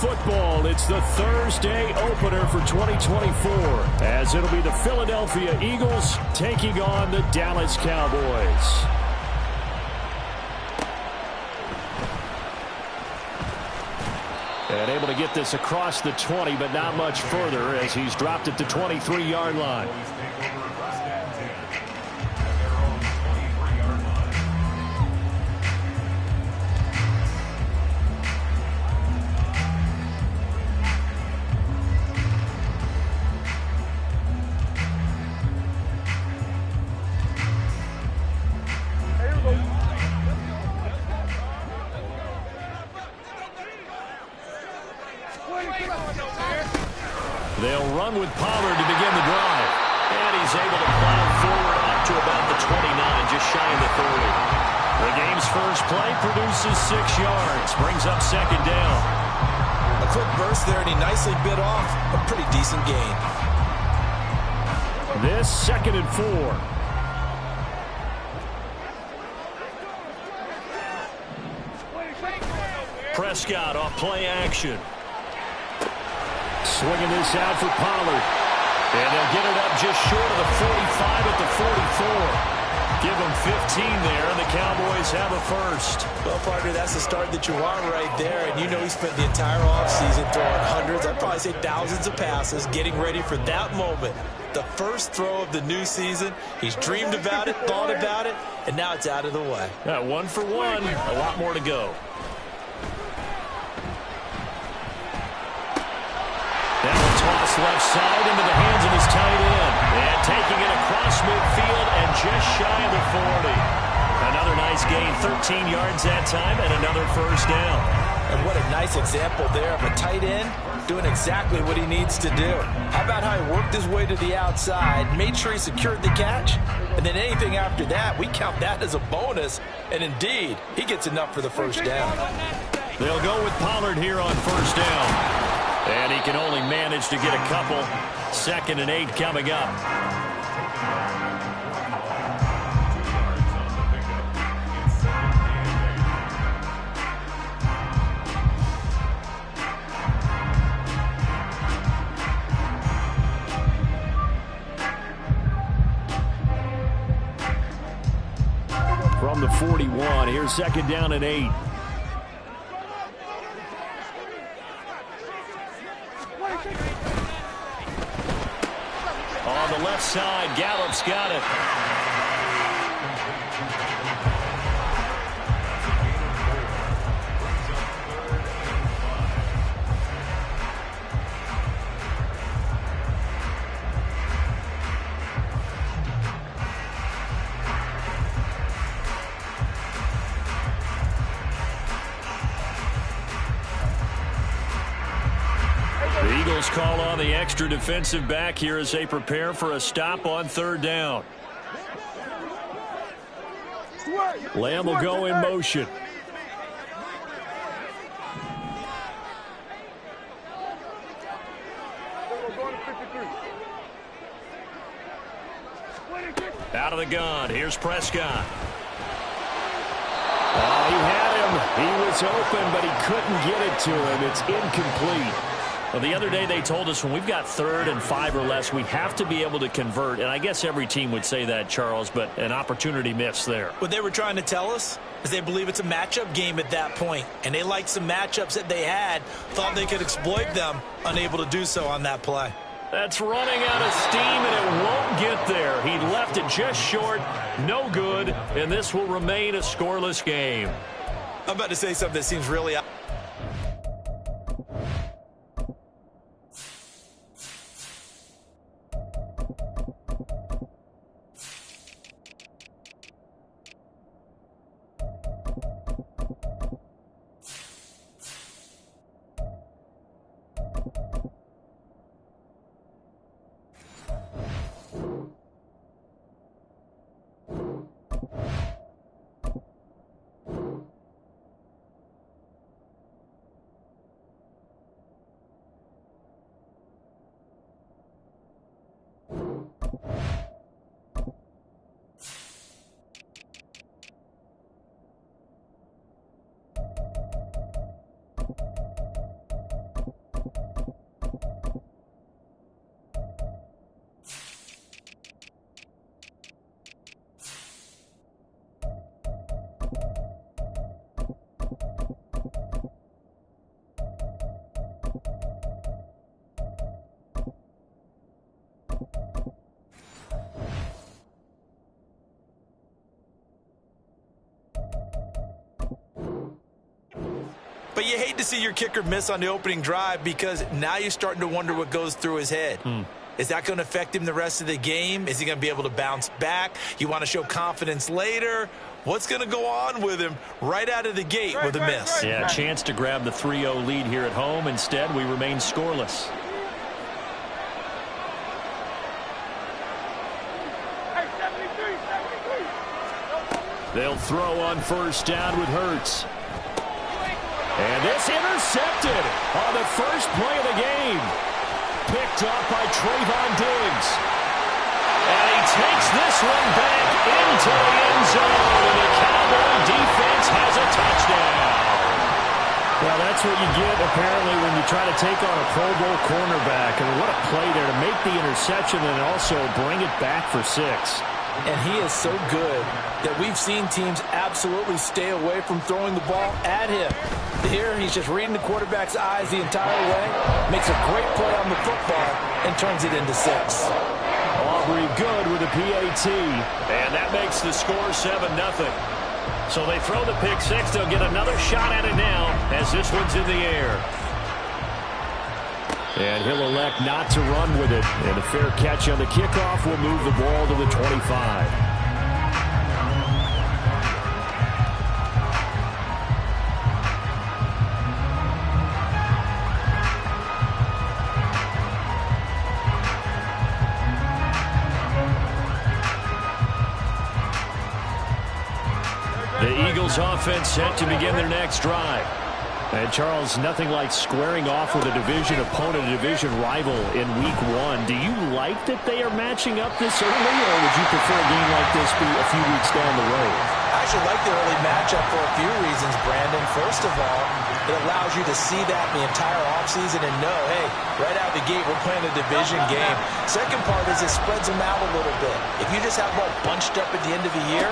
football. It's the Thursday opener for 2024, as it'll be the Philadelphia Eagles taking on the Dallas Cowboys. And able to get this across the 20, but not much further as he's dropped it to 23-yard line. They'll run with Pollard to begin the drive. And he's able to plow forward up to about the 29, just shy of the 30. The game's first play produces 6 yards, brings up second down. A quick burst there, and he nicely bit off a pretty decent gain. This 2nd and 4. Prescott off play action. Swinging this out for Pollard. And they'll get it up just short of the 45 at the 44. Give them 15 there, and the Cowboys have a first. Well, partner, that's the start that you want right there. And you know he spent the entire offseason throwing hundreds, I'd probably say thousands of passes, getting ready for that moment. The first throw of the new season. He's dreamed about it, thought about it, and now it's out of the way. 1 for 1, a lot more to go. Toss left side into the hands of his tight end. And taking it across midfield and just shy of the 40. Another nice gain, 13 yards that time, and another first down. And what a nice example there of a tight end doing exactly what he needs to do. How about how he worked his way to the outside, made sure he secured the catch, and then anything after that, we count that as a bonus. And indeed, he gets enough for the first down. They'll go with Pollard here on first down. And he can only manage to get a couple. 2nd and 8 coming up. From the 41, here's 2nd down and 8. On the left side, Gallup's got it. The Eagles call on the extra defensive back here as they prepare for a stop on 3rd down. Lamb will go in motion. Out of the gun. Here's Prescott. He had him. He was open, but he couldn't get it to him. It's incomplete. Well, the other day they told us when we've got 3rd and 5 or less, we have to be able to convert. And I guess every team would say that, Charles, but an opportunity missed there. What they were trying to tell us is they believe it's a matchup game at that point. And they liked some matchups that they had, thought they could exploit them, unable to do so on that play. That's running out of steam, and it won't get there. He left it just short, no good, and this will remain a scoreless game. I'm about to say something that seems really... But you hate to see your kicker miss on the opening drive because now you're starting to wonder what goes through his head. Is that going to affect him the rest of the game? Is he going to be able to bounce back? You want to show confidence later? What's going to go on with him right out of the gate with a miss? Yeah, a chance to grab the 3-0 lead here at home. Instead, we remain scoreless. They'll throw on first down with Hurts. And this intercepted on the first play of the game. Picked up by Trayvon Diggs. And he takes this one back into the end zone. And the Cowboy defense has a touchdown. Well, that's what you get, apparently, when you try to take on a Pro Bowl cornerback. And what a play there to make the interception and also bring it back for 6. And he is so good that we've seen teams absolutely stay away from throwing the ball at him. Here, he's just reading the quarterback's eyes the entire way, makes a great play on the football, and turns it into 6. Aubrey good with a PAT, and that makes the score 7-0. So they throw the pick 6. They'll get another shot at it now as this one's in the air. And he'll elect not to run with it. And a fair catch on the kickoff will move the ball to the 25. The Eagles offense set to begin their next drive. And Charles, nothing like squaring off with a division opponent, a division rival in week 1. Do you like that they are matching up this early, or would you prefer a game like this be a few weeks down the road? I actually like the early matchup for a few reasons, Brandon. First of all, it allows you to see that the entire offseason and know, hey, right out of the gate, we're playing a division game. Second part is it spreads them out a little bit. If you just have them all bunched up at the end of the year,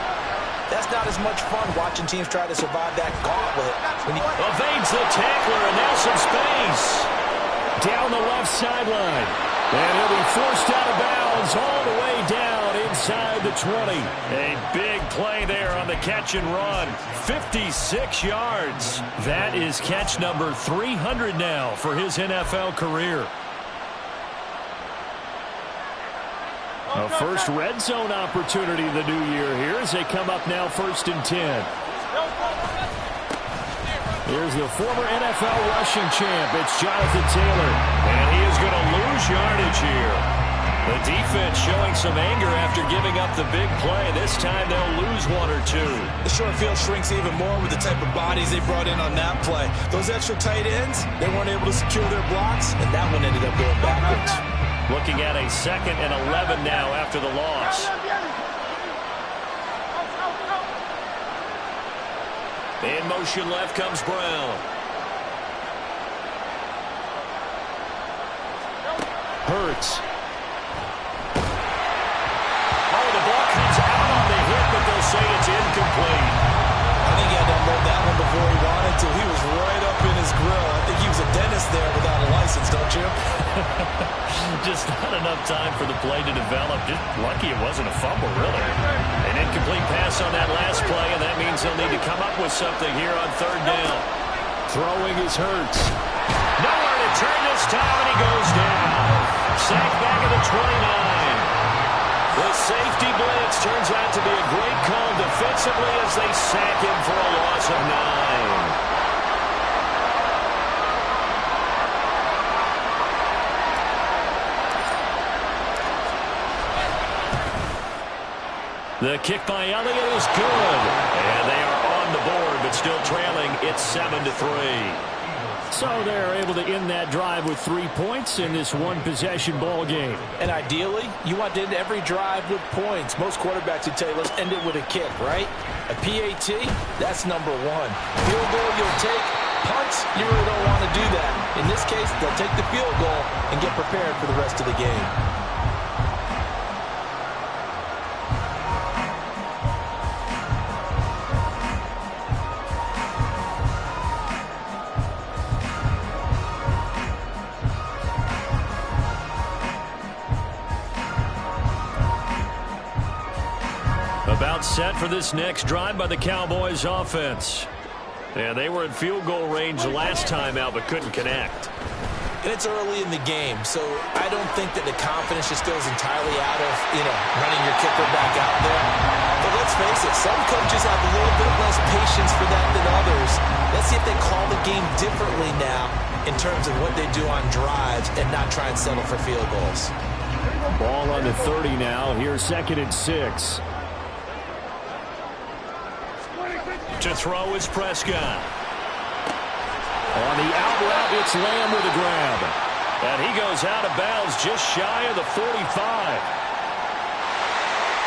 that's not as much fun watching teams try to survive that gauntlet. Evades the tackler, and now some space. Down the left sideline. And he'll be forced out of bounds all the way down inside the 20. A big play there on the catch and run. 56 yards. That is catch number 300 now for his NFL career. A first red zone opportunity the new year here as they come up now 1st and 10. Here's the former NFL rushing champ. It's Jonathan Taylor. And he is going to lose yardage here. The defense showing some anger after giving up the big play. This time they'll lose 1 or 2. The short field shrinks even more with the type of bodies they brought in on that play. Those extra tight ends, they weren't able to secure their blocks, and that one ended up going backwards. Looking at a 2nd and 11 now after the loss. In motion left comes Brown. Hurts. Oh, the ball comes out on the hit, but they'll say it's incomplete. I think he had to unload that one before he wanted to. He was right up in his grill. I think he was a dentist there without a license, don't you? Just not enough time for the play to develop. Just lucky it wasn't a fumble, really. An incomplete pass on that last play, and that means they'll need to come up with something here on 3rd down. Throwing is Hurts. Nowhere to turn this time, and he goes down. Sacked back at the 29. The safety blitz turns out to be a great call defensively as they sack him for a loss of 9. The kick by Elliott is good. And they are on the board, but still trailing. It's 7-3. So they're able to end that drive with 3 points in this one-possession ball game. And ideally, you want to end every drive with points. Most quarterbacks would tell you, let's end it with a kick, right? A PAT, that's number 1. Field goal you'll take. Punts, you really don't want to do that. In this case, they'll take the field goal and get prepared for the rest of the game. About set for this next drive by the Cowboys offense. And they were in field goal range last time out, but couldn't connect. And it's early in the game, so I don't think that the confidence just goes entirely out of, running your kicker back out there. But let's face it, some coaches have a little bit less patience for that than others. Let's see if they call the game differently now in terms of what they do on drives and not try and settle for field goals. Ball on the 30 now. Here's 2nd and 6. To throw is Prescott. On the out route, it's Lamb with a grab. And he goes out of bounds just shy of the 45.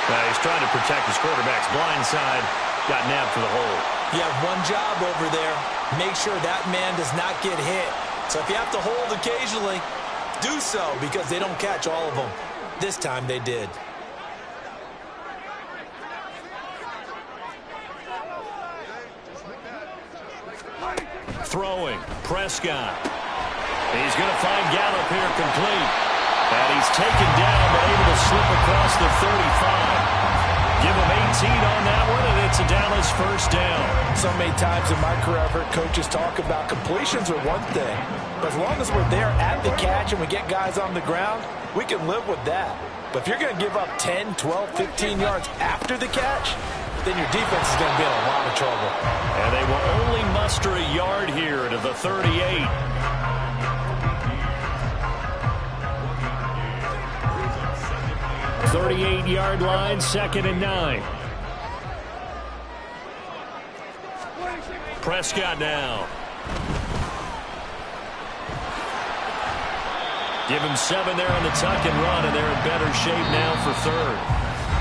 He's trying to protect his quarterback's blind side. Got nabbed for the hole. You have one job over there. Make sure that man does not get hit. So if you have to hold occasionally, do so because they don't catch all of them. This time they did. Throwing, Prescott. He's going to find Gallup here complete. And he's taken down, but able to slip across the 35. Give him 18 on that one, and it's a Dallas first down. So many times in my career, I've heard coaches talk about completions are one thing. But as long as we're there at the catch and we get guys on the ground, we can live with that. But if you're going to give up 10, 12, 15 yards after the catch, then your defense is going to be in a lot of trouble. And they will only muster a yard here to the 38. Thirty-eight-yard line, 2nd and 9. Prescott now. Give him 7 there on the tuck and run, and they're in better shape now for 3rd.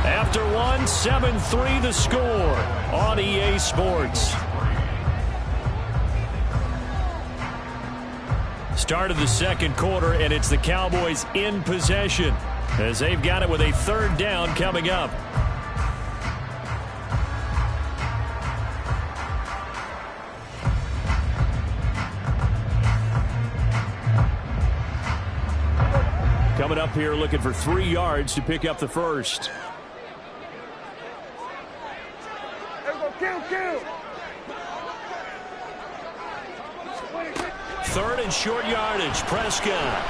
After 1, 7-3 the score on EA Sports. Start of the 2nd quarter, and it's the Cowboys in possession as they've got it with a 3rd down coming up. Coming up here looking for 3 yards to pick up the first. Third and short yardage, Prescott.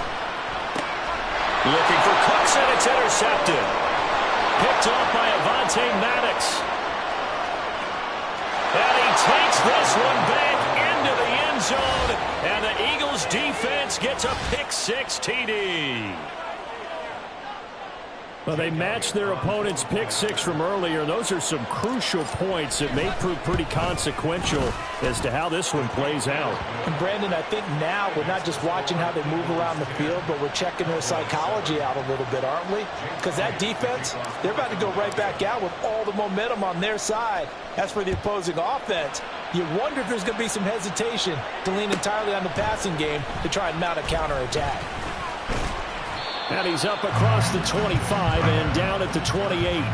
Looking for Cooks, and it's intercepted. Picked off by Avonte Maddox. And he takes this one back into the end zone. And the Eagles defense gets a pick-6 TD. Well, they matched their opponent's pick-6 from earlier. Those are some crucial points that may prove pretty consequential as to how this one plays out. And Brandon, I think now we're not just watching how they move around the field, but we're checking their psychology out a little bit, aren't we? Because that defense, they're about to go right back out with all the momentum on their side. As for the opposing offense, you wonder if there's going to be some hesitation to lean entirely on the passing game to try and mount a counterattack. And he's up across the 25 and down at the 28.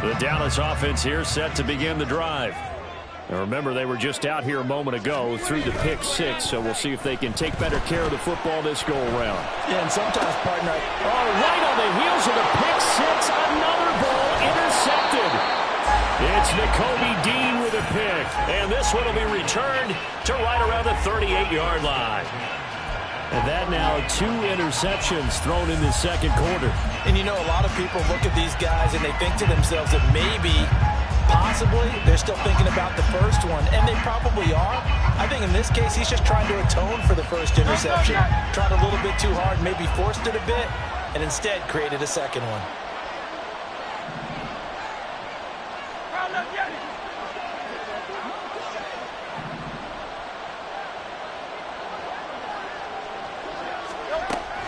The Dallas offense here set to begin the drive. Now remember, they were just out here a moment ago through the pick-6, so we'll see if they can take better care of the football this go-around. Yeah, and sometimes, partner, right on the heels of the pick-6, another ball intercepted. It's Nakobe Dean with a pick, and this one will be returned to right around the 38-yard line. And that now 2 interceptions thrown in the 2nd quarter. And you know, a lot of people look at these guys and they think to themselves that maybe, possibly, they're still thinking about the first one, and they probably are. I think in this case, he's just trying to atone for the first interception. Tried a little bit too hard, maybe forced it a bit, and instead created a second one.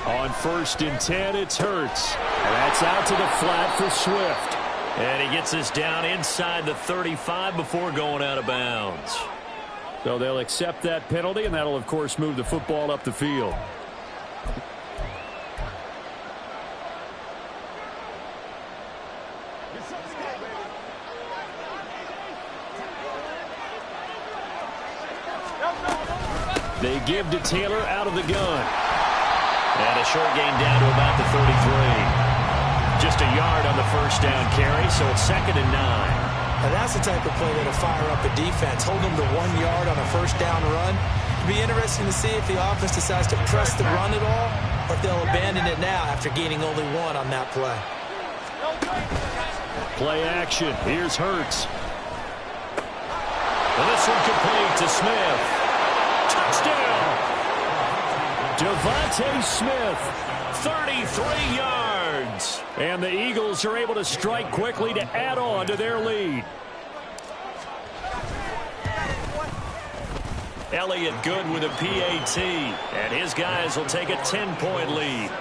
On 1st and 10, it's Hurts. And that's out to the flat for Swift. And he gets this down inside the 35 before going out of bounds. So they'll accept that penalty, and that'll, of course, move the football up the field. They give to Taylor out of the gun. And a short gain down to about the 33. Just a yard on the first down carry, so it's 2nd and 9. Now that's the type of play that'll fire up a defense. Hold them to 1 yard on a first down run. It'll be interesting to see if the offense decides to press the run at all, or if they'll abandon it now after gaining only 1 on that play. Play action. Here's Hurts. And this one complete to Smith. Touchdown! Devontae Smith, 33 yards. And the Eagles are able to strike quickly to add on to their lead. Elliott good with a PAT. And his guys will take a 10-point lead.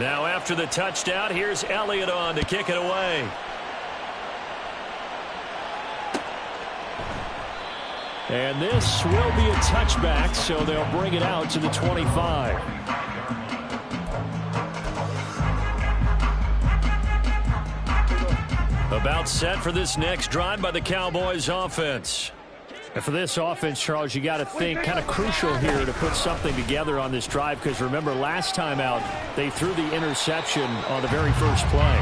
Now after the touchdown, here's Elliott on to kick it away. And this will be a touchback, so they'll bring it out to the 25. About set for this next drive by the Cowboys offense. And for this offense, Charles, you got to think kind of crucial here to put something together on this drive, because remember last time out they threw the interception on the very first play.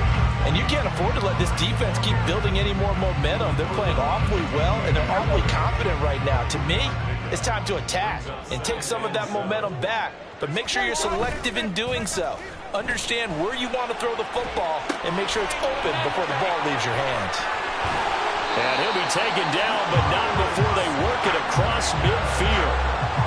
And you can't afford to let this defense keep building any more momentum. They're playing awfully well, and they're awfully confident right now. To me, it's time to attack and take some of that momentum back, but make sure you're selective in doing so. Understand where you want to throw the football and make sure it's open before the ball leaves your hands. And he'll be taken down, but not before they work it across midfield.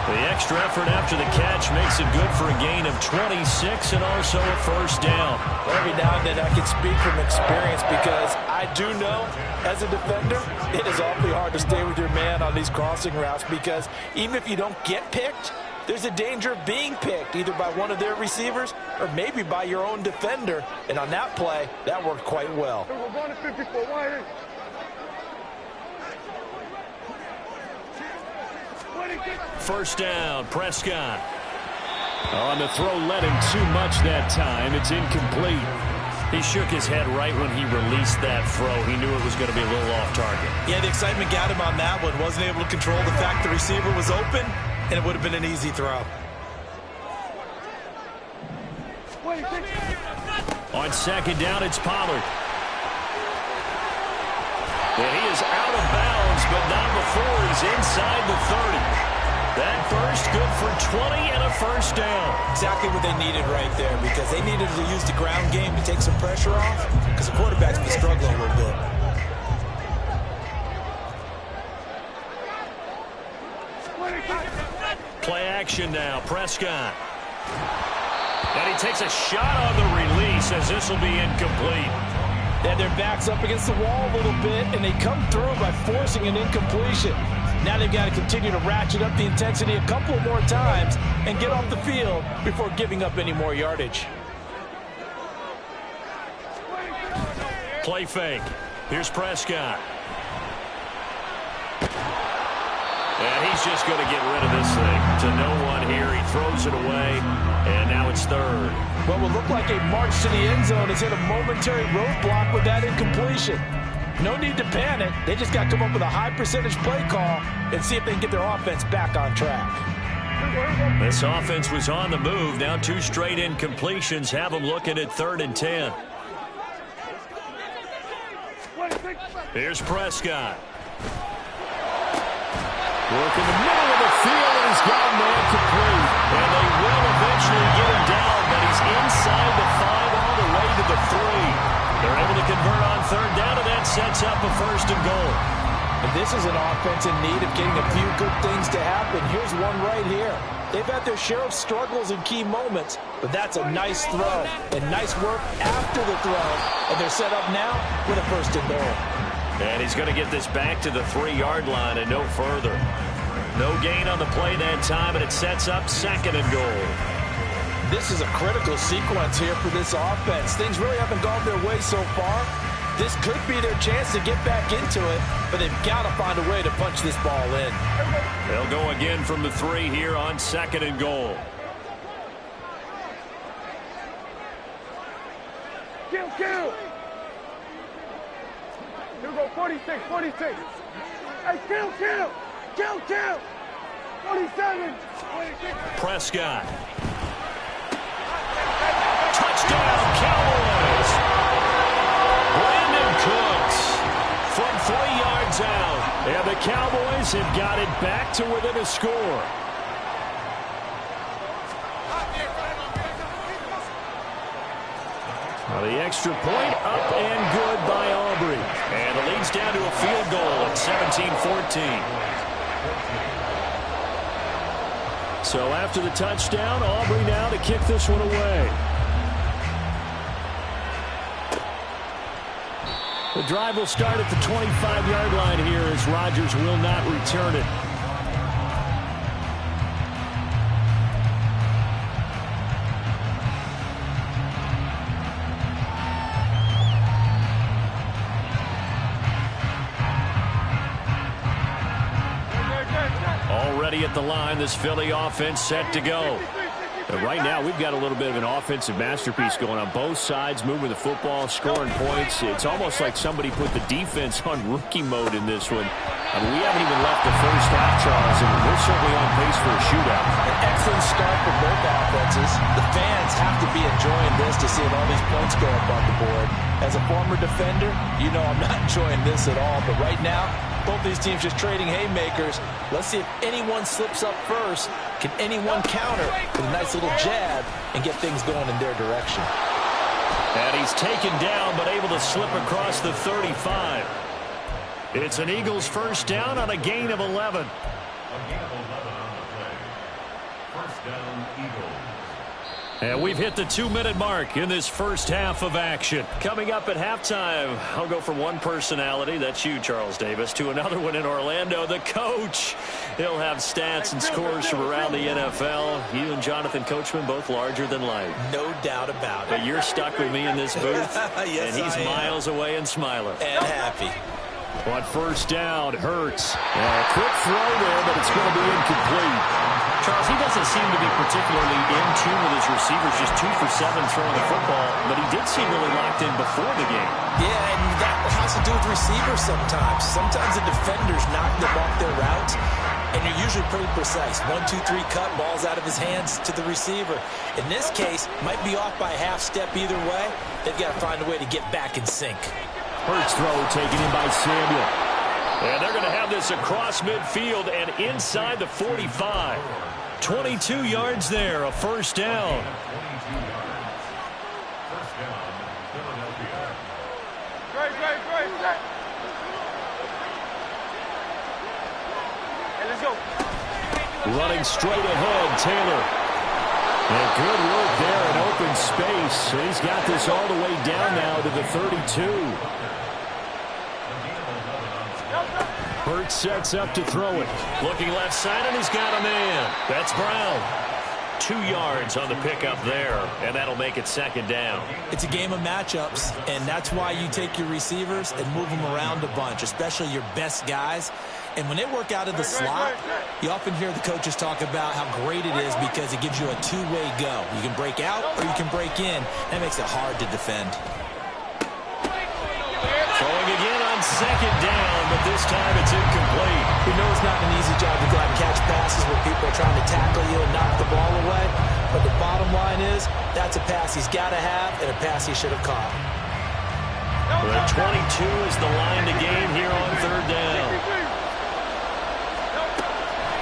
The extra effort after the catch makes it good for a gain of 26 and also a first down. Every now and then I can speak from experience, because I do know as a defender it is awfully hard to stay with your man on these crossing routes, because even if you don't get picked, there's a danger of being picked either by one of their receivers or maybe by your own defender. And on that play, that worked quite well. First down, Prescott. On the throw, led him too much that time. It's incomplete. He shook his head right when he released that throw. He knew it was going to be a little off target. Yeah, the excitement got him on that one. Wasn't able to control the fact the receiver was open, and it would have been an easy throw. On second down, it's Pollard. And he is out of bounds, but not before he's inside the 30. That first good for 20 and a first down. Exactly what they needed right there, because they needed to use the ground game to take some pressure off, because the quarterback's been struggling a little bit. Play action now, Prescott. And he takes a shot on the release, as this will be incomplete. They had their backs up against the wall a little bit, and they come through by forcing an incompletion. Now they've got to continue to ratchet up the intensity a couple more times and get off the field before giving up any more yardage. Play fake. Here's Prescott. And he's just going to get rid of this thing to no one here. He throws it away, and now it's third. What will look like a march to the end zone has hit a momentary roadblock with that incompletion. No need to panic. They just got to come up with a high percentage play call and see if they can get their offense back on track. This offense was on the move. Now 2 straight incompletions have them looking at 3rd and 10. Here's Prescott. Working the middle of the field, and he's got man complete. And they will eventually get him down, but he's inside the 5 all the way to the 3. They're able to convert on 3rd down, and that sets up a 1st and goal. And this is an offense in need of getting a few good things to happen. Here's one right here. They've had their share of struggles in key moments, but that's a nice throw and nice work after the throw. And they're set up now with a 1st and goal. And he's going to get this back to the 3-yard line and no further. No gain on the play that time, and it sets up 2nd and goal. This is a critical sequence here for this offense. Things really haven't gone their way so far. This could be their chance to get back into it, but they've got to find a way to punch this ball in. They'll go again from the 3 here on 2nd and goal. Kill. Here we go, 46. Hey, kill. 47. Prescott. Touchdown, Cowboys. Brandon Cooks from 3 yards out. And the Cowboys have got it back to within a score. Now the extra point up and good by Aubrey. And the lead's down to a field goal at 17-14. So after the touchdown, Aubrey now to kick this one away. The drive will start at the 25-yard line here as Rodgers will not return it. Already at the line, this Philly offense set to go. And right now, we've got a little bit of an offensive masterpiece going on both sides, moving the football, scoring points. It's almost like somebody put the defense on rookie mode in this one. I mean, we haven't even left the first half, Charles, and we're certainly on pace for a shootout. An excellent start for both offenses. The fans have to be enjoying this to see all these points go up on the board. As a former defender, you know I'm not enjoying this at all. But right now, both these teams just trading haymakers. Let's see if anyone slips up first. Can anyone counter with a nice little jab and get things going in their direction? And he's taken down, but able to slip across the 35. It's an Eagles first down on a gain of 11. First down, Eagles. And we've hit the 2-minute mark in this first half of action. Coming up at halftime, I'll go from one personality, that's you, Charles Davis, to another one in Orlando, the coach. He'll have stats and scores from around the NFL. You and Jonathan Coachman both larger than life. No doubt about it. But you're stuck with me in this booth, yes, and he's miles away and smiling. And happy. On first down, Hurts. Quick throw there, but it's going to be incomplete. Charles, he doesn't seem to be particularly in tune with his receivers, just 2 for 7 throwing the football, but he did seem really locked in before the game. Yeah, and that has to do with receivers sometimes. Sometimes the defenders knock them off their routes, and you're usually pretty precise. 1, 2, 3 cut, ball's out of his hands to the receiver. In this case, might be off by a half step either way. They've got to find a way to get back in sync. Hurts throw taken in by Samuel. And they're going to have this across midfield and inside the 45. 22 yards there, a first down. Hey, let's go. Running straight ahead, Taylor. And good work there in open space. And he's got this all the way down now to the 32. Hurts sets up to throw it. Looking left side, and he's got a man. That's Brown. 2 yards on the pickup there, and that'll make it second down. It's a game of matchups, and that's why you take your receivers and move them around a bunch, especially your best guys. And when they work out of the slot, you often hear the coaches talk about how great it is because it gives you a two-way go. You can break out or you can break in. That makes it hard to defend. Throwing again on second down, but this time it's incomplete. We know it's not an easy job to go out and catch passes where people are trying to tackle you and knock the ball away. But the bottom line is that's a pass he's got to have and a pass he should have caught. The 22 is the line to gain here on third down.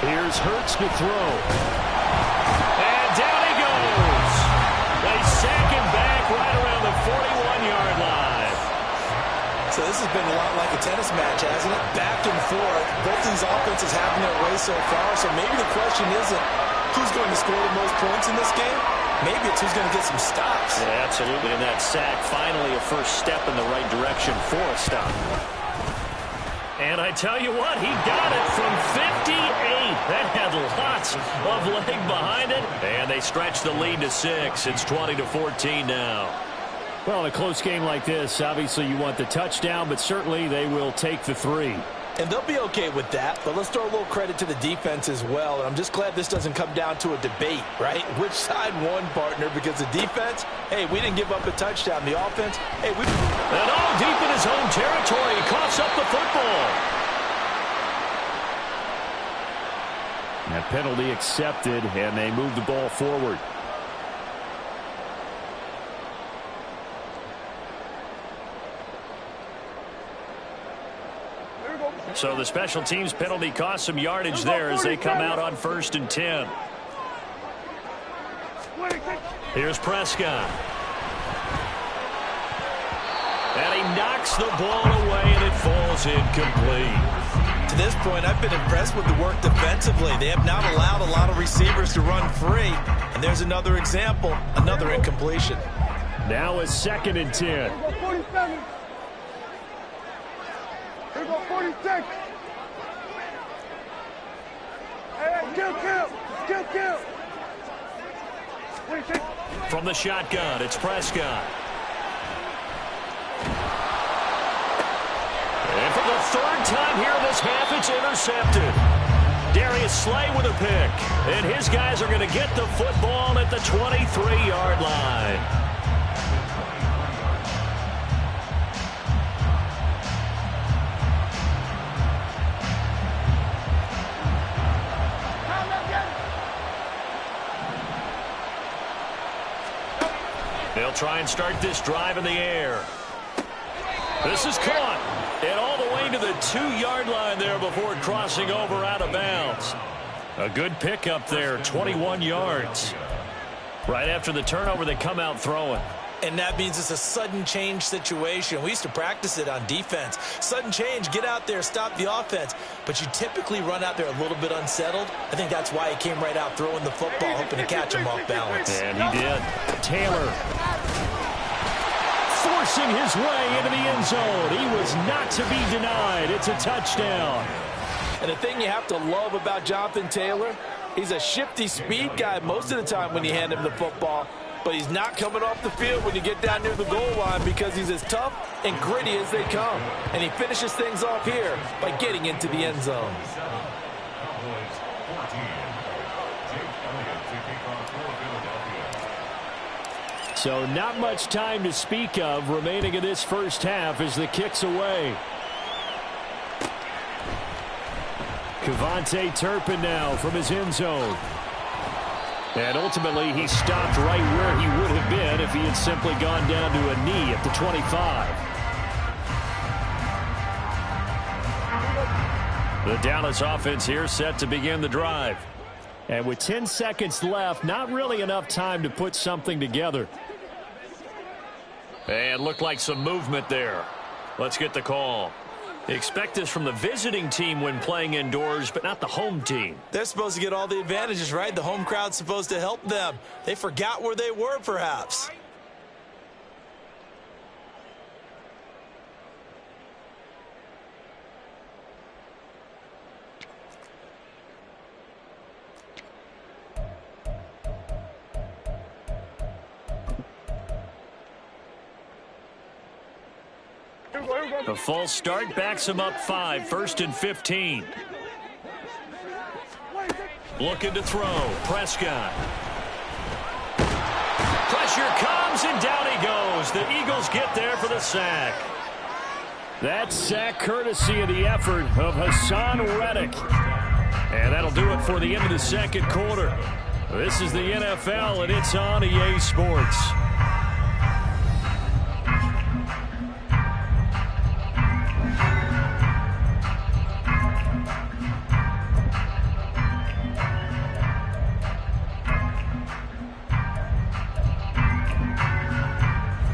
Here's Hurts to throw. And down he goes. They sack him back right around the 41-yard line. So this has been a lot like a tennis match, hasn't it? Back and forth. Both these offenses having their way so far. So maybe the question isn't who's going to score the most points in this game. Maybe it's who's going to get some stops. Yeah, absolutely. And that sack, finally a first step in the right direction for a stop. And I tell you what, he got it from 58. That had lots of leg behind it. And they stretch the lead to 6. It's 20-14 now. Well, in a close game like this, obviously you want the touchdown, but certainly they will take the 3. And they'll be okay with that, but let's throw a little credit to the defense as well. And I'm just glad this doesn't come down to a debate, right? Which side won, partner? Because the defense, hey, we didn't give up a touchdown. The offense, hey, we... And all deep in his own territory, he coughs up the football. That penalty accepted, and they move the ball forward. So the special teams penalty cost some yardage there as they come out on 1st and 10. Here's Prescott. And he knocks the ball away, and it falls incomplete. To this point, I've been impressed with the work defensively. They have not allowed a lot of receivers to run free. And there's another example, another incompletion. Now a 2nd and 10. 47. Here go 46. Hey, kill. 26. From the shotgun, it's Prescott. And for the 3rd time here in this half, it's intercepted. Darius Slay with a pick. And his guys are going to get the football at the 23-yard line. They'll try and start this drive in the air. This is caught. And all the way to the 2-yard line there before crossing over out of bounds. A good pickup there, 21 yards. Right after the turnover, they come out throwing. And that means it's a sudden change situation. We used to practice it on defense. Sudden change, get out there, stop the offense. But you typically run out there a little bit unsettled. I think that's why he came right out throwing the football, hoping to catch him off balance. And he did. Taylor forcing his way into the end zone. He was not to be denied. It's a touchdown. And the thing you have to love about Jonathan Taylor, he's a shifty speed guy most of the time when you hand him the football. But he's not coming off the field when you get down near the goal line because he's as tough and gritty as they come. And he finishes things off here by getting into the end zone. So not much time to speak of remaining in this first half as the kick's away. KaVontae Turpin now from his end zone. And ultimately, he stopped right where he would have been if he had simply gone down to a knee at the 25. The Dallas offense here set to begin the drive. And with 10 seconds left, not really enough time to put something together. And looked like some movement there. Let's get the call. Expect this from the visiting team when playing indoors, but not the home team. They're supposed to get all the advantages, right? The home crowd's supposed to help them. They forgot where they were, perhaps. The false start backs him up 5, 1st and 15. Looking to throw. Prescott. Pressure comes, and down he goes. The Eagles get there for the sack. That sack courtesy of the effort of Hassan Reddick. And that'll do it for the end of the second quarter. This is the NFL, and it's on EA Sports.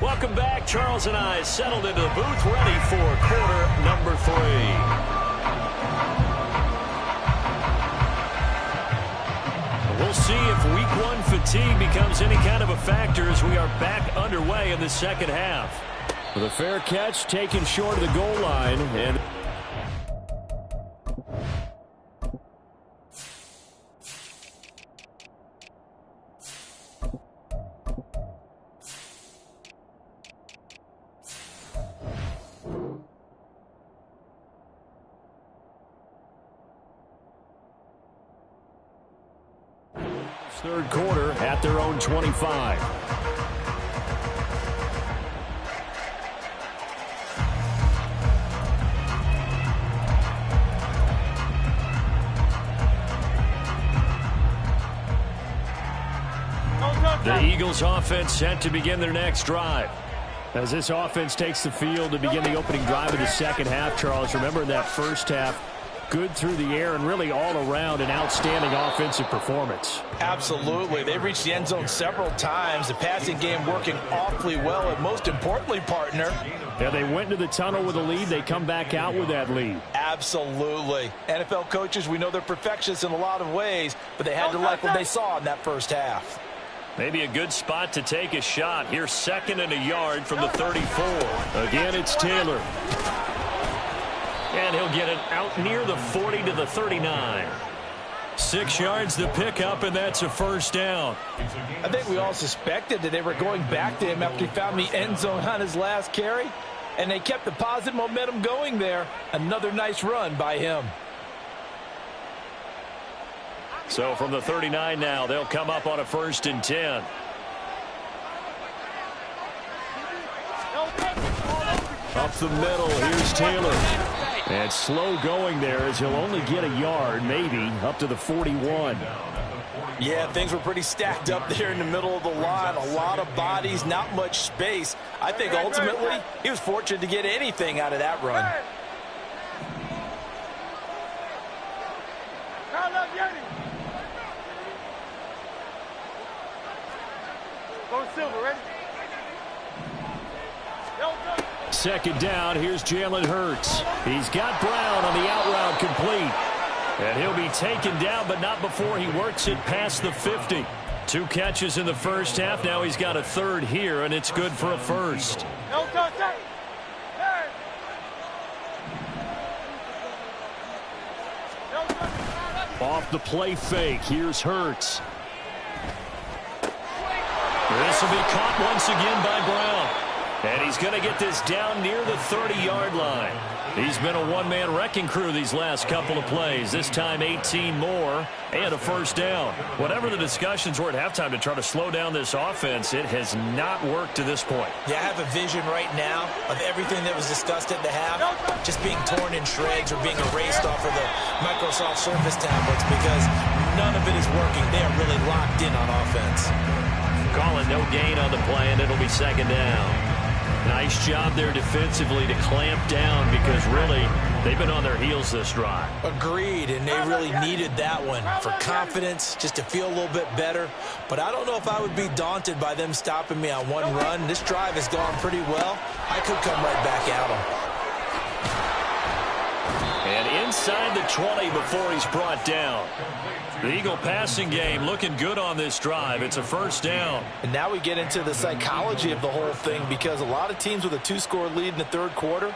Welcome back. Charles and I settled into the booth, ready for quarter number 3. We'll see if week 1 fatigue becomes any kind of a factor as we are back underway in the second half. With a fair catch taken short of the goal line, and third quarter at their own 25. The Eagles offense set to begin their next drive. As this offense takes the field to begin the opening drive of the second half, Charles, remember in that first half, good through the air and really all around an outstanding offensive performance. Absolutely. They've reached the end zone several times. The passing game working awfully well, and most importantly, partner. Yeah, they went into the tunnel with a lead. They come back out with that lead. Absolutely. NFL coaches, we know they're perfectionists in a lot of ways, but they had to like what they saw in that first half. Maybe a good spot to take a shot. Here's 2nd and a yard from the 34. Again, it's Taylor. And he'll get it out near the 40 to the 39. 6 yards the pickup, and that's a first down. I think we all suspected that they were going back to him after he found the end zone on his last carry, and they kept the positive momentum going there. Another nice run by him. So from the 39 now, they'll come up on a 1st and 10. Up the middle, here's Taylor. And slow going there as he'll only get a yard, maybe, up to the 41. Yeah, things were pretty stacked up there in the middle of the line. A lot of bodies, not much space. I think ultimately he was fortunate to get anything out of that run. Go Silver, ready? 2nd down, here's Jalen Hurts. He's got Brown on the out route complete. And he'll be taken down, but not before he works it past the 50. 2 catches in the first half. Now he's got a 3rd here, and it's good for a first. Off the play fake, here's Hurts. This will be caught once again by Brown. And he's going to get this down near the 30-yard line. He's been a one-man wrecking crew these last couple of plays. This time 18 more and a first down. Whatever the discussions were at halftime to try to slow down this offense, it has not worked to this point. Yeah, I have a vision right now of everything that was discussed at the half just being torn in shreds or being erased off of the Microsoft Surface tablets because none of it is working. They are really locked in on offense. Calling no gain on the play, and it'll be 2nd down. Nice job there defensively to clamp down because really they've been on their heels this drive. Agreed, and they really needed that one for confidence, just to feel a little bit better. But I don't know if I would be daunted by them stopping me on one run. This drive has gone pretty well. I could come right back at them. And inside the 20 before he's brought down. The Eagle passing game looking good on this drive. It's a first down. And now we get into the psychology of the whole thing because a lot of teams with a 2-score lead in the 3rd quarter,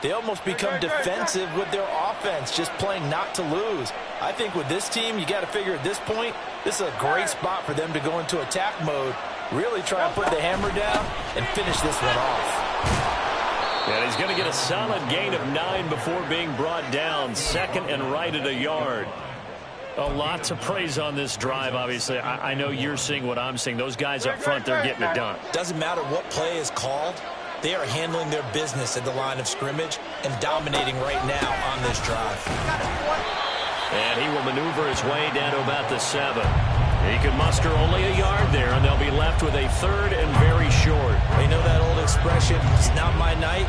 they almost become defensive with their offense, just playing not to lose. I think with this team, you got to figure at this point, this is a great spot for them to go into attack mode, really try and put the hammer down and finish this one off. And he's going to get a solid gain of 9 before being brought down. 2nd and right at a yard. A lot to praise on this drive, obviously. I know you're seeing what I'm seeing. Those guys up front, they're getting it done. Doesn't matter what play is called. They are handling their business at the line of scrimmage and dominating right now on this drive. And he will maneuver his way down to about the 7. He can muster only a yard there, and they'll be left with a 3rd and very short. You know that old expression, it's not my night?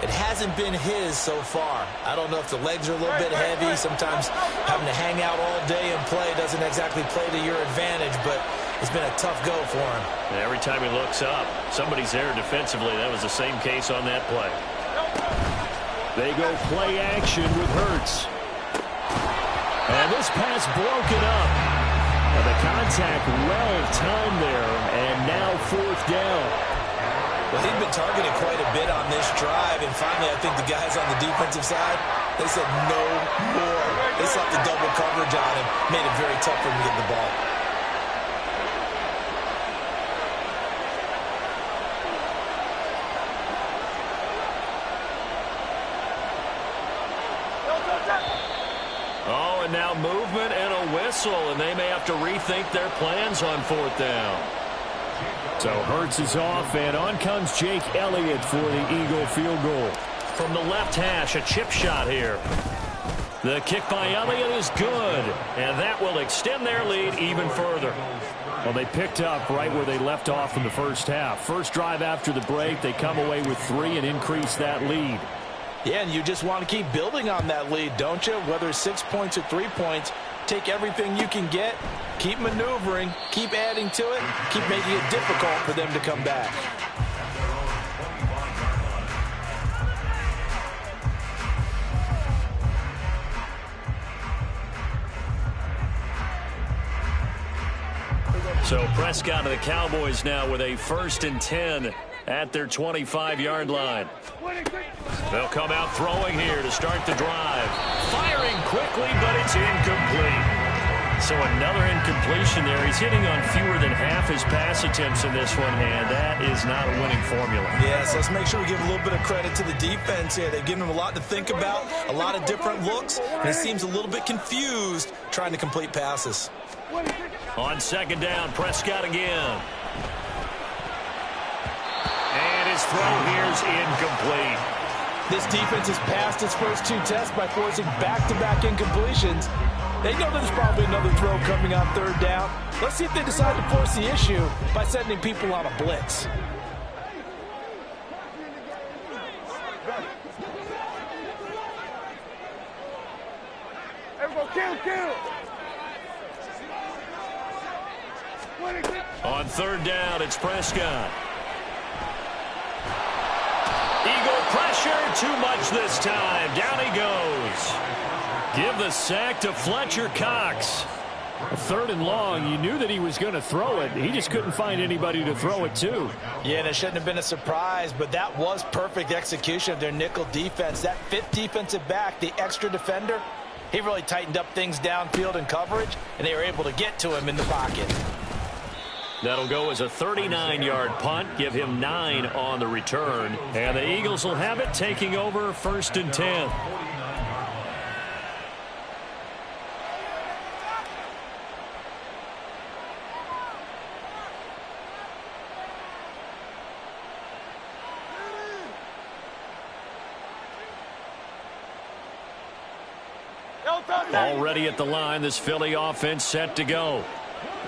It hasn't been his so far. I don't know if the legs are a little bit heavy. Sometimes having to hang out all day and play doesn't exactly play to your advantage, but it's been a tough go for him. And every time he looks up, somebody's there defensively. That was the same case on that play. They go play action with Hurts. And this pass broken up. And the contact well timed there, and now 4th down. Well, he'd been targeted quite a bit on this drive, and finally I think the guys on the defensive side, they said no more. They slapped the double coverage on him, made it very tough for him to get the ball. Oh, and now movement and a whistle, and they may have to rethink their plans on 4th down. So Hurts is off, and on comes Jake Elliott for the Eagle field goal. From the left hash, a chip shot here. The kick by Elliott is good, and that will extend their lead even further. Well, they picked up right where they left off in the first half. First drive after the break, they come away with 3 and increase that lead. Yeah, and you just want to keep building on that lead, don't you? Whether it's 6 points or 3 points, take everything you can get, keep maneuvering, keep adding to it, keep making it difficult for them to come back. So Prescott and the Cowboys now with a 1st and 10 at their 25-yard line. They'll come out throwing here to start the drive. Firing quickly, but it's incomplete. So another incompletion there. He's hitting on fewer than half his pass attempts in this one, and that is not a winning formula. Yes, let's make sure we give a little bit of credit to the defense here. They've given him a lot to think about, a lot of different looks, and he seems a little bit confused trying to complete passes. On 2nd down, Prescott again. And his throw here's incomplete. This defense has passed its first 2 tests by forcing back-to-back incompletions. They know there's probably another throw coming on 3rd down. Let's see if they decide to force the issue by sending people on a blitz. Everyone kill. On 3rd down, it's Prescott. Eagle pressure, too much this time. Down he goes. Give the sack to Fletcher Cox. 3rd and long, you knew that he was going to throw it. He just couldn't find anybody to throw it to. Yeah, and it shouldn't have been a surprise, but that was perfect execution of their nickel defense. That 5th defensive back, the extra defender, he really tightened up things downfield in coverage, and they were able to get to him in the pocket. That'll go as a 39-yard punt, give him 9 on the return. And the Eagles will have it, taking over 1st and 10. Already at the line, this Philly offense set to go.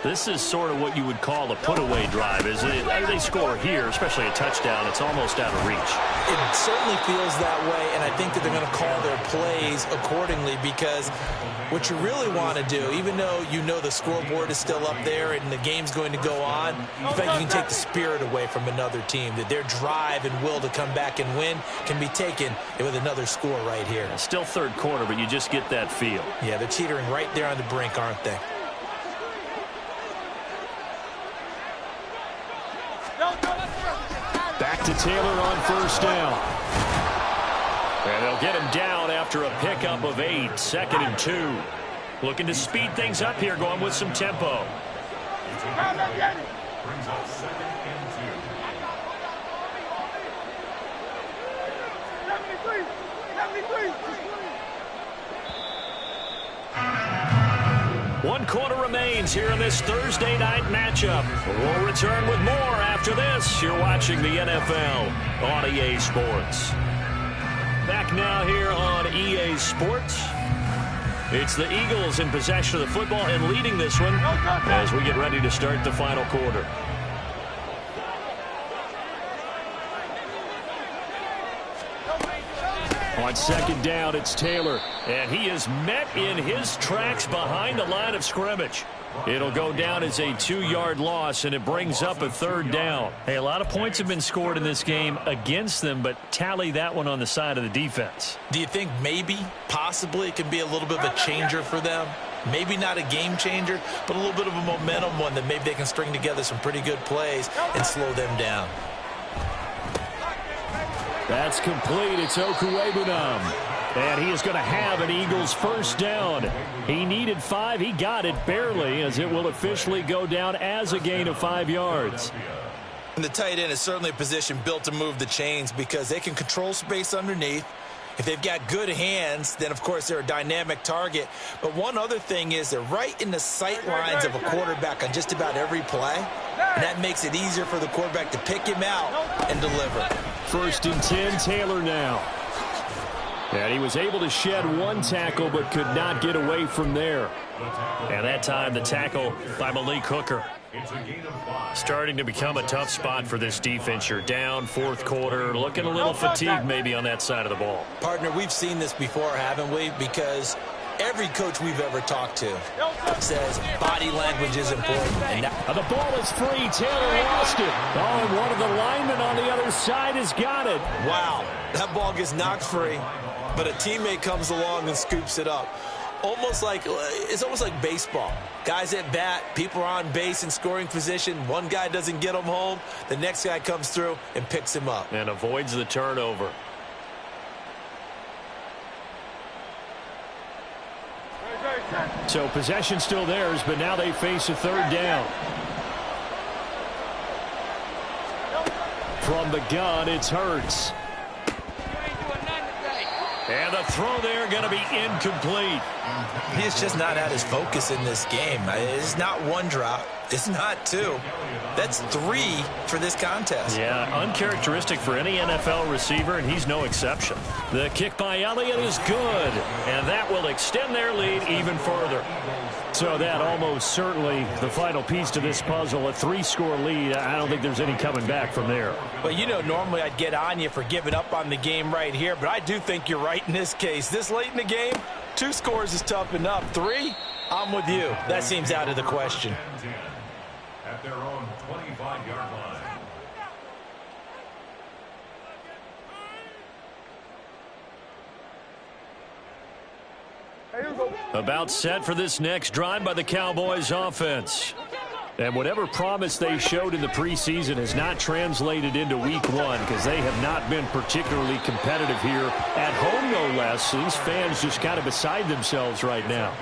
This is sort of what you would call a put-away drive, isn't it? They score here, especially a touchdown. It's almost out of reach. It certainly feels that way, and I think that they're going to call their plays accordingly because what you really want to do, even though you know the scoreboard is still up there and the game's going to go on, in fact, you can take the spirit away from another team, that their drive and will to come back and win can be taken with another score right here. Still 3rd quarter, but you just get that feel. Yeah, they're teetering right there on the brink, aren't they? Back to Taylor on 1st down. And they'll get him down after a pickup of 8, 2nd and 2. Looking to speed things up here, going with some tempo. Brings up 2nd and 2. 1 quarter remains here in this Thursday night matchup. We'll return with more after this. You're watching the NFL on EA Sports. Back now here on EA Sports. It's the Eagles in possession of the football and leading this one as we get ready to start the final quarter. On 2nd down, it's Taylor, and he is met in his tracks behind the line of scrimmage. It'll go down as a 2-yard loss, and it brings up a 3rd down. Hey, a lot of points have been scored in this game against them, but tally that one on the side of the defense. Do you think maybe, possibly, it can be a little bit of a changer for them? Maybe not a game changer, but a little bit of a momentum one that maybe they can string together some pretty good plays and slow them down. That's complete. It's Okuwebunam. And he is going to have an Eagles 1st down. He needed 5. He got it barely, as it will officially go down as a gain of 5 yards. And the tight end is certainly a position built to move the chains because they can control space underneath. If they've got good hands, then, of course, they're a dynamic target. But one other thing is they're right in the sight lines of a quarterback on just about every play. And that makes it easier for the quarterback to pick him out and deliver. 1st and 10, Taylor now. And he was able to shed one tackle but could not get away from there. And that time the tackle by Malik Hooker. Starting to become a tough spot for this defense. You're down fourth quarter, looking a little fatigued maybe on that side of the ball. Partner, we've seen this before, haven't we? Because every coach we've ever talked to says body language is important. And the ball is free. Taylor lost it. Oh, and one of the linemen on the other side has got it. Wow, that ball gets knocked free, but a teammate comes along and scoops it up. It's almost like baseball. Guys at bat, people are on base in scoring position. One guy doesn't get him home. The next guy comes through and picks him up. And avoids the turnover. So possession still theirs, but now they face a third down. From the gun, it's Hurts. And the throw there going to be incomplete. He's just not at his focus in this game. It's not one drop. It's not two. That's three for this contest. Yeah, uncharacteristic for any NFL receiver, and he's no exception. The kick by Elliott is good, and that will extend their lead even further. So that almost certainly the final piece to this puzzle, a 3-score lead. I don't think there's any coming back from there. Well, you know, normally I'd get on you for giving up on the game right here, but I do think you're right in this case. This late in the game, 2 scores is tough enough. 3, I'm with you. That seems out of the question. At their own 25-yard line. About set for this next drive by the Cowboys offense. And whatever promise they showed in the preseason has not translated into week 1 because they have not been particularly competitive here at home, no less. So these fans just kind of beside themselves right now.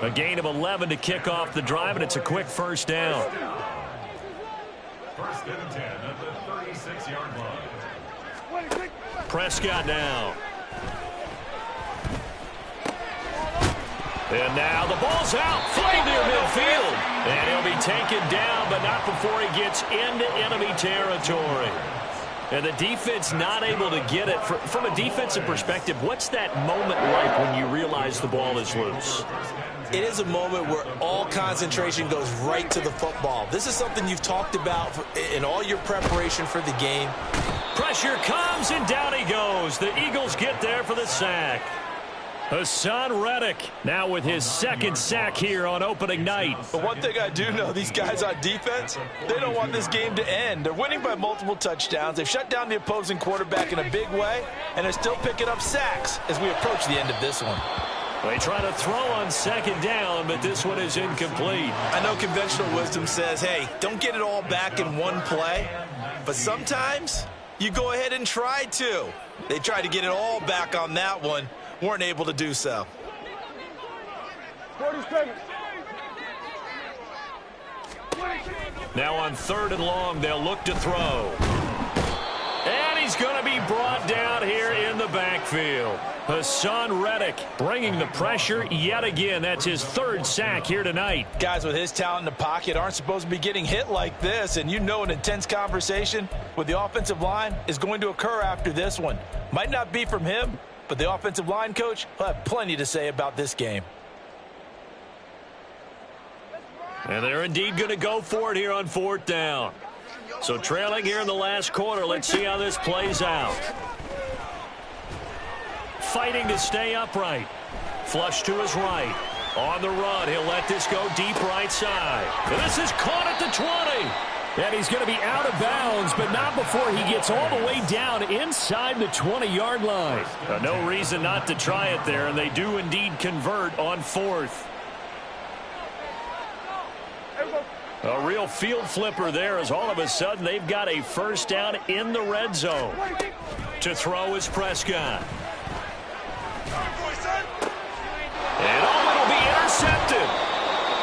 A gain of 11 to kick off the drive, and it's a quick first down. First and 10 at the 36-yard line. Prescott now. And now the ball's out, flying near midfield. And he'll be taken down, but not before he gets into enemy territory. And the defense not able to get it. From a defensive perspective, what's that moment like when you realize the ball is loose? It is a moment where all concentration goes right to the football. This is something you've talked about in all your preparation for the game. Pressure comes, and down he goes. The Eagles get there for the sack. Hassan Reddick now with his second sack here on opening night. But one thing I do know, these guys on defense, they don't want this game to end. They're winning by multiple touchdowns. They've shut down the opposing quarterback in a big way, and they're still picking up sacks as we approach the end of this one. They try to throw on second down, but this one is incomplete. I know conventional wisdom says, hey, don't get it all back in one play. But sometimes you go ahead and try to. They tried to get it all back on that one. Weren't able to do so. Now on 3rd and long, they'll look to throw. And he's going to be brought down here in the backfield. Hassan Reddick bringing the pressure yet again. That's his 3rd sack here tonight. Guys with his talent in the pocket aren't supposed to be getting hit like this, and you know an intense conversation with the offensive line is going to occur after this one. Might not be from him, but the offensive line coach will have plenty to say about this game. And they're indeed going to go for it here on 4th down. So trailing here in the last quarter. Let's see how this plays out. Fighting to stay upright. Flush to his right. On the run, he'll let this go deep right side. And this is caught at the 20. And he's going to be out of bounds, but not before he gets all the way down inside the 20-yard line. No reason not to try it there, and they do indeed convert on 4th. A real field flipper there as all of a sudden they've got a first down in the red zone. To throw is Prescott. And it'll be intercepted.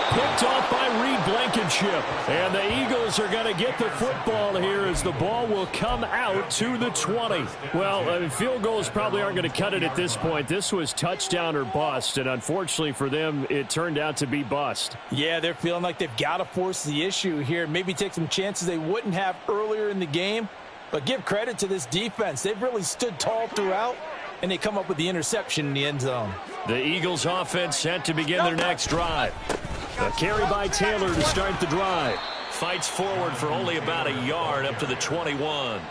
Picked off by Reed Blankenship. And the Eagles are going to get the football here as the ball will come out to the 20. Well, field goals probably aren't going to cut it at this point. This was touchdown or bust, and unfortunately for them, it turned out to be bust. Yeah, they're feeling like they've got to force the issue here. Maybe take some chances they wouldn't have earlier in the game. But give credit to this defense. They've really stood tall throughout. and they come up with the interception in the end zone. The Eagles offense set to begin their next drive. A carry by Taylor to start the drive. Fights forward for only about a yard up to the 21.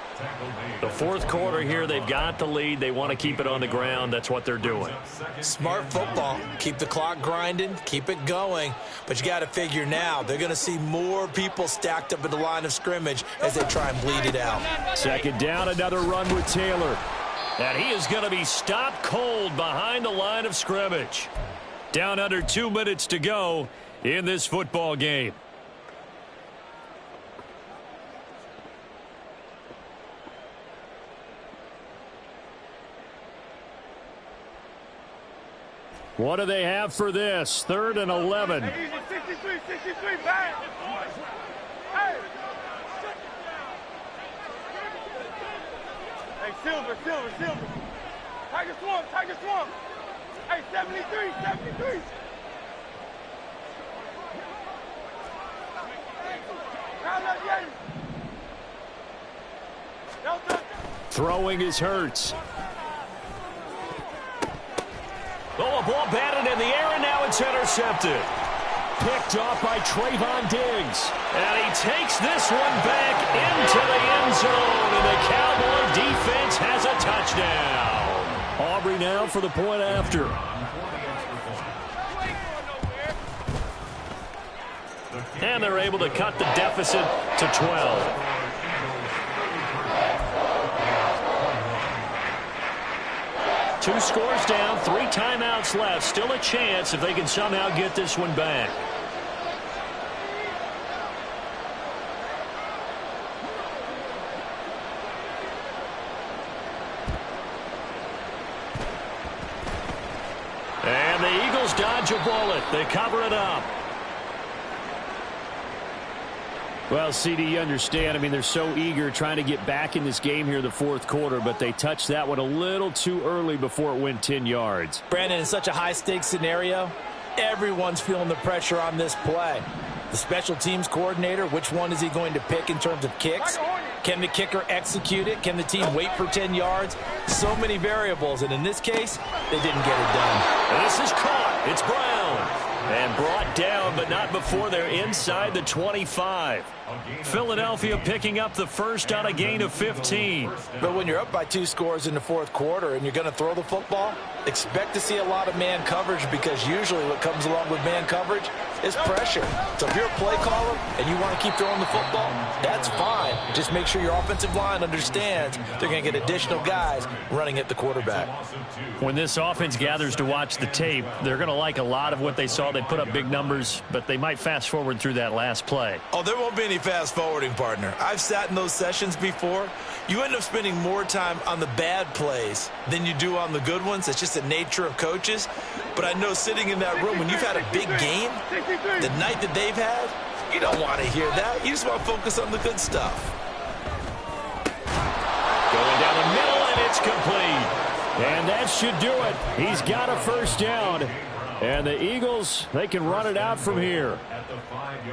The fourth quarter here, they've got the lead. They want to keep it on the ground. That's what they're doing. Smart football. Keep the clock grinding. Keep it going. But you got to figure now, they're going to see more people stacked up at the line of scrimmage as they try and bleed it out. Second down, another run with Taylor. And he is going to be stopped cold behind the line of scrimmage. Down under 2 minutes to go in this football game. What do they have for this? 3rd and 11. Hey, 63, back. Hey. Hey, Silver. Tiger Swamp. Hey, 73. Round up, Yeti. Delta. Throwing is Hurts. Oh, a ball batted in the air, and now it's intercepted. Picked off by Trayvon Diggs. And he takes this one back into the end zone, and the Cowboy defense has a touchdown. Aubrey now for the point after. And they're able to cut the deficit to 12. Two scores down, 3 timeouts left. Still a chance if they can somehow get this one back. And the Eagles dodge a bullet. They cover it up. Well, CD, you understand. I mean, they're so eager trying to get back in this game here in the fourth quarter, but they touched that one a little too early before it went 10 yards. Brandon, in such a high-stakes scenario, everyone's feeling the pressure on this play. The special teams coordinator, which one is he going to pick in terms of kicks? Can the kicker execute it? Can the team wait for 10 yards? So many variables, and in this case, they didn't get it done. And this is caught. It's Brown. And brought down, but not before they're inside the 25. Philadelphia picking up the first on a gain of 15. But when you're up by 2 scores in the fourth quarter and you're going to throw the football, expect to see a lot of man coverage, because usually what comes along with man coverage is pressure. So if you're a play caller and you want to keep throwing the football, that's fine. Just make sure your offensive line understands they're going to get additional guys running at the quarterback. When this offense gathers to watch the tape, they're going to like a lot of what they saw. They put up big numbers, but they might fast forward through that last play. Oh, there won't be any fast forwarding, partner. I've sat in those sessions before. You end up spending more time on the bad plays than you do on the good ones. It's just the nature of coaches. But I know sitting in that room, when you've had a big game, the night that they've had, you don't want to hear that. You just want to focus on the good stuff. Going down the middle, and it's complete. And that should do it. He's got a first down. And the Eagles, they can run it out from here.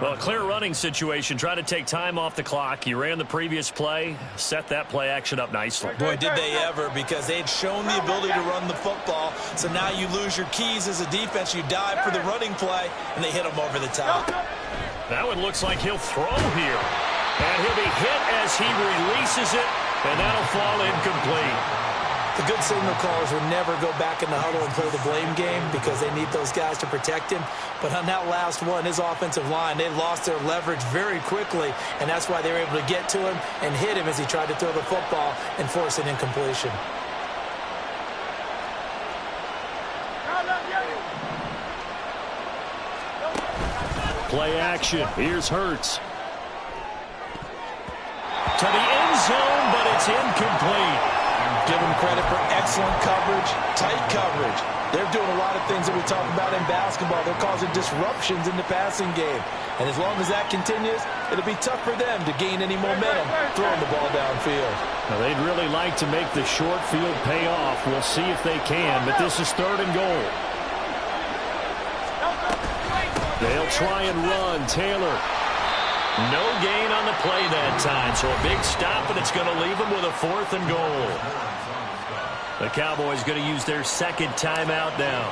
Well, a clear running situation. Try to take time off the clock. You ran the previous play, set that play action up nicely. Boy, did they ever, because they had shown the ability to run the football. So now you lose your keys as a defense. You dive for the running play, and they hit them over the top. That one looks like he'll throw here. And he'll be hit as he releases it, and that'll fall incomplete. The good signal callers will never go back in the huddle and play the blame game, because they need those guys to protect him. But on that last one, his offensive line, they lost their leverage very quickly, and that's why they were able to get to him and hit him as he tried to throw the football and force an incompletion. Play action. Here's Hurts. To the end zone, but it's incomplete. Give them credit for excellent coverage, tight coverage. They're doing a lot of things that we talk about in basketball. They're causing disruptions in the passing game. And as long as that continues, it'll be tough for them to gain any momentum throwing the ball downfield. Now, they'd really like to make the short field pay off. We'll see if they can, but this is 3rd and goal. They'll try and run. Taylor. No gain on the play that time, so a big stop, and it's going to leave them with a 4th and goal. The Cowboys going to use their second timeout now,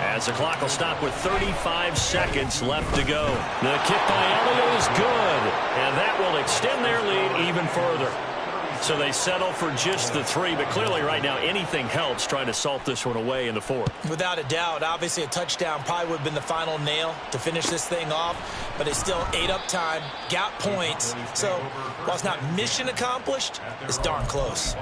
as the clock will stop with 35 seconds left to go. The kick by Elliott is good, and that will extend their lead even further. So they settle for just the 3, but clearly right now anything helps trying to salt this one away in the 4th. Without a doubt, obviously a touchdown probably would have been the final nail to finish this thing off, but they still ate up time, got points. So while it's not mission accomplished, it's darn close.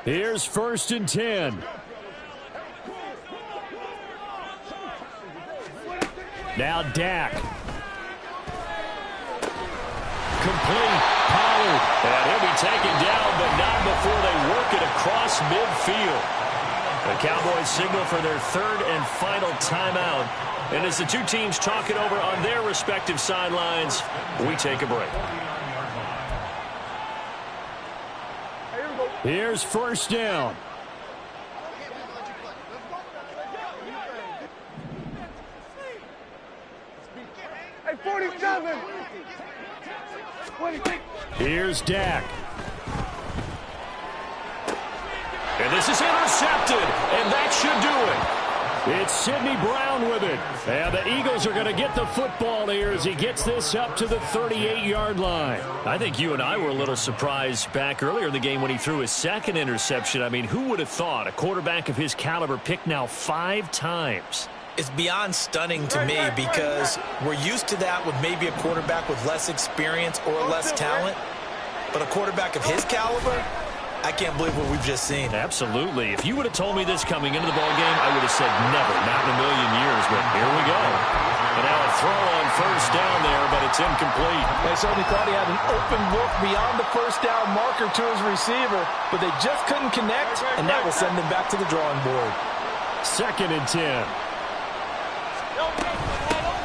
Here's 1st and 10. Now Dak. Complete. Pollard. And he'll be taken down, but not before they work it across midfield. The Cowboys signal for their 3rd and final timeout. And as the two teams talk it over on their respective sidelines, we take a break. Here's 1st down. Hey, 47. 26. Here's Dak. And this is intercepted, and that should do it. It's Sidney Brown with it. And the Eagles are going to get the football here as he gets this up to the 38-yard line. I think you and I were a little surprised back earlier in the game when he threw his 2nd interception. I mean, who would have thought a quarterback of his caliber picked now 5 times? It's beyond stunning to me because we're used to that with maybe a quarterback with less experience or less talent. But a quarterback of his caliber, I can't believe what we've just seen. Absolutely. If you would have told me this coming into the ballgame, I would have said never, not in a million years. But here we go. And now a throw on 1st down there, but it's incomplete. They certainly thought he had an open look beyond the 1st down marker to his receiver, but they just couldn't connect, and that will send them back to the drawing board. 2nd and 10.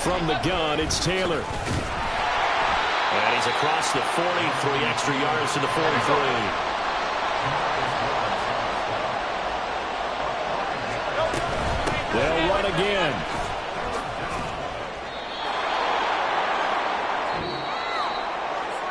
From the gun, it's Taylor. And he's across the 40, 3 extra yards to the 43. They'll run again.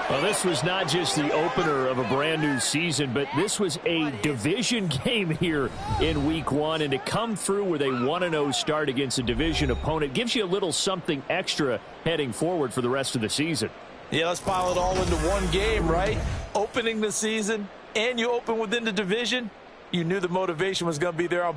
Well, this was not just the opener of a brand new season, but this was a division game here in week 1. And to come through with a 1-0 start against a division opponent gives you a little something extra heading forward for the rest of the season. Yeah, let's pile it all into one game, right? Opening the season, and you open within the division. You knew the motivation was going to be there on